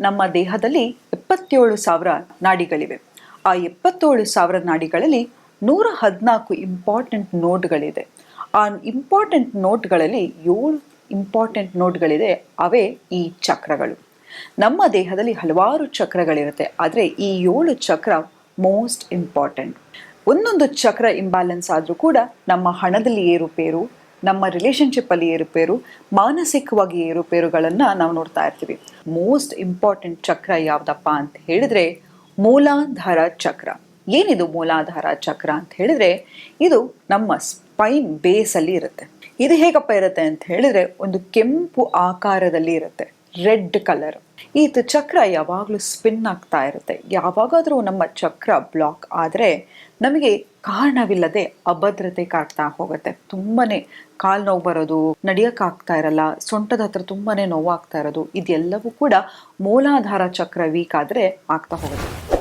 ನಮ್ಮ ದೇಹದಲ್ಲಿ 77,000 ನಾಡಿಗಳಿವೆ. ಆ 77,000 ನಾಡಿಗಳಲ್ಲಿ 114 ಇಂಪಾರ್ಟೆಂಟ್ ನೋಡ್ಗಳಿದೆ. ಆ ಇಂಪಾರ್ಟೆಂಟ್ ನೋಟ್ಗಳಲ್ಲಿ 7 ಇಂಪಾರ್ಟೆಂಟ್ ನೋಟ್ಗಳಿದೆ, ಅವೇ ಈ ಚಕ್ರಗಳು. ನಮ್ಮ ದೇಹದಲ್ಲಿ ಹಲವಾರು ಚಕ್ರಗಳಿರುತ್ತೆ, ಆದರೆ ಈ 7 ಚಕ್ರ ಮೋಸ್ಟ್ ಇಂಪಾರ್ಟೆಂಟ್. ಒಂದೊಂದು ಚಕ್ರ ಇಂಬ್ಯಾಲೆನ್ಸ್ ಆದರೂ ಕೂಡ ನಮ್ಮ ಹಣದಲ್ಲಿ ಏರುಪೇರು, ನಮ್ಮ ರಿಲೇಷನ್ಶಿಪ್ಪಲ್ಲಿ ಏರುಪೇರು, ಮಾನಸಿಕವಾಗಿ ಏರುಪೇರುಗಳನ್ನು ನಾವು ನೋಡ್ತಾ ಇರ್ತೀವಿ. ಮೋಸ್ಟ್ ಇಂಪಾರ್ಟೆಂಟ್ ಚಕ್ರ ಯಾವುದಪ್ಪ ಅಂತ ಹೇಳಿದ್ರೆ ಮೂಲಾಧಾರ ಚಕ್ರ. ಏನಿದು ಮೂಲಾಧಾರ ಚಕ್ರ ಅಂತ ಹೇಳಿದ್ರೆ, ಇದು ನಮ್ಮ ಸ್ಪೈನ್ ಬೇಸಲ್ಲಿ ಇರುತ್ತೆ. ಇದು ಹೇಗಪ್ಪ ಇರುತ್ತೆ ಅಂತ ಹೇಳಿದ್ರೆ, ಒಂದು ಕೆಂಪು ಆಕಾರದಲ್ಲಿ ಇರುತ್ತೆ, ರೆಡ್ ಕಲರ್. ಈ ಚಕ್ರ ಯಾವಾಗಲೂ ಸ್ಪಿನ್ ಆಗ್ತಾ ಇರುತ್ತೆ. ಯಾವಾಗಾದರೂ ನಮ್ಮ ಚಕ್ರ ಬ್ಲಾಕ್ ಆದರೆ ನಮಗೆ ಕಾರಣವಿಲ್ಲದೆ ಅಭದ್ರತೆ ಕಾಡ್ತಾ ಹೋಗುತ್ತೆ. ತುಂಬಾನೇ ಕಾಲು ನೋವು ಬರೋದು, ನಡೆಯೋಕ್ಕಾಗ್ತಾ ಇರಲ್ಲ, ಸೊಂಟದ ಹತ್ರ ತುಂಬಾನೇ ನೋವಾಗ್ತಾ ಇರೋದು, ಇದೆಲ್ಲವೂ ಕೂಡ ಮೂಲಾಧಾರ ಚಕ್ರ ವೀಕ್ ಆದರೆ ಆಗ್ತಾ ಹೋಗುತ್ತೆ.